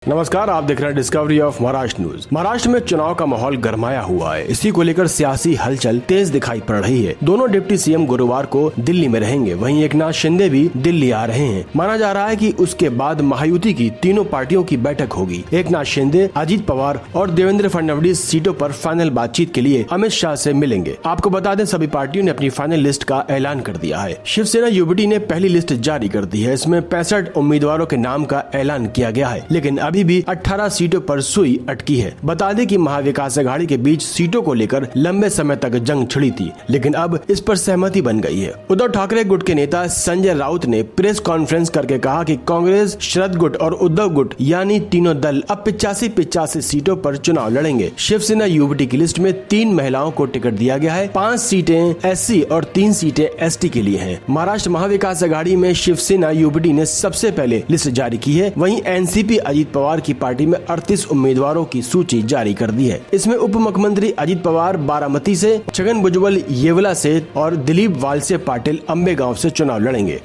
नमस्कार, आप देख रहे हैं discovery of Maharashtra news. Maharashtra में चुनाव का माहौल गरमाया हुआ है। इसी को लेकर सियासी हलचल तेज दिखाई पड़ रही है। दोनों डिप्टी सीएम गुरुवार को दिल्ली में रहेंगे। वहीं एकनाथ शिंदे भी दिल्ली आ रहे हैं। माना जा रहा है कि उसके बाद महायुति की तीनों पार्टियों की बैठक होगी। एकनाथ शिंदे, अजीत पवार और देवेंद्र फडणवीस सीटों पर फाइनल बातचीत के लिए अमित शाह से मिलेंगे। आपको बता दें, सभी पार्टियों ने अपनी फाइनल लिस्ट का ऐलान कर दिया है। शिवसेना यूबीटी ने पहली लिस्ट जारी कर दी है। इसमें 65 उम्मीदवारों के नाम का ऐलान किया गया है, लेकिन अभी भी 18 सीटों पर सुई अटकी है। बता दें कि महाविकास अघाड़ी के बीच सीटों को लेकर लंबे समय तक जंग छिड़ी थी, लेकिन अब इस पर सहमति बन गई है। उद्धव ठाकरे गुट के नेता संजय राउत ने प्रेस कॉन्फ्रेंस करके कहा कि कांग्रेस, शरद गुट और उद्धव गुट यानी तीनों दल अब 85 सीटों पर चुनाव लड़ेंगे। शिवसेना यूबीटी की लिस्ट में 3 महिलाओं को टिकट दिया गया है। 5 सीटें एससी और 3 सीटें एसटी के लिए हैं। महाराष्ट्र महाविकास अघाड़ी में शिवसेना यूबीटी ने सबसे पहले लिस्ट जारी की है। वहीं एनसीपी अजीत पवार की पार्टी में 38 उम्मीदवारों की सूची जारी कर दी है। इसमें उप मुख्यमंत्री अजीत पवार बारामती से, छगन भुजबल येवला से और दिलीप वालसे पाटिल अंबेगांव से चुनाव लड़ेंगे।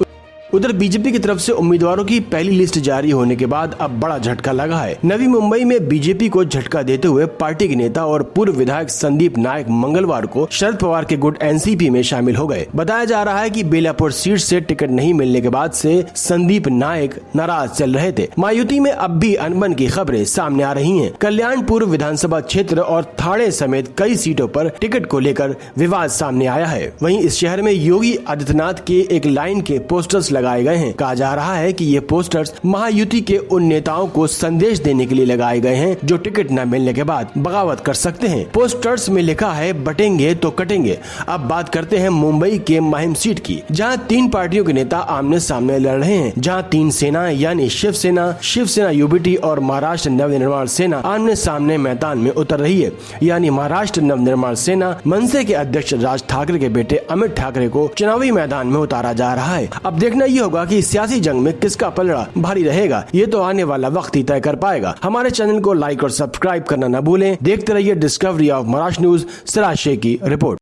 उधर बीजेपी की तरफ से उम्मीदवारों की पहली लिस्ट जारी होने के बाद अब बड़ा झटका लगा है। नवी मुंबई में बीजेपी को झटका देते हुए पार्टी के नेता और पूर्व विधायक संदीप नायक मंगलवार को शरद पवार के गुट एनसीपी में शामिल हो गए। बताया जा रहा है कि बेलापुर सीट से टिकट नहीं मिलने के बाद से संदीप नायक नाराज चल रहे थे। महायुति में अब भी अनबन की खबरें सामने आ रही है। कल्याण पूर्व विधानसभा क्षेत्र और थाने समेत कई सीटों पर टिकट को लेकर विवाद सामने आया है। वहीं इस शहर में योगी आदित्यनाथ के एक लाइन के पोस्टर्स लगाए गए हैं। कहा जा रहा है कि ये पोस्टर्स महायुति के उन नेताओं को संदेश देने के लिए लगाए गए हैं जो टिकट न मिलने के बाद बगावत कर सकते हैं। पोस्टर्स में लिखा है, बटेंगे तो कटेंगे। अब बात करते हैं मुंबई के महिम सीट की, जहां 3 पार्टियों के नेता आमने सामने लड़ रहे हैं। जहां 3 सेना यानी शिवसेना यूबीटी और महाराष्ट्र नवनिर्माण सेना आमने सामने मैदान में उतर रही है। यानी महाराष्ट्र नवनिर्माण सेना मनसे के अध्यक्ष राज ठाकरे के बेटे अमित ठाकरे को चुनावी मैदान में उतारा जा रहा है। अब देखना ये होगा कि सियासी जंग में किसका पलड़ा भारी रहेगा। ये तो आने वाला वक्त ही तय कर पाएगा। हमारे चैनल को लाइक और सब्सक्राइब करना न भूलें। देखते रहिए डिस्कवरी ऑफ महाराष्ट्र न्यूज। सराशे की रिपोर्ट।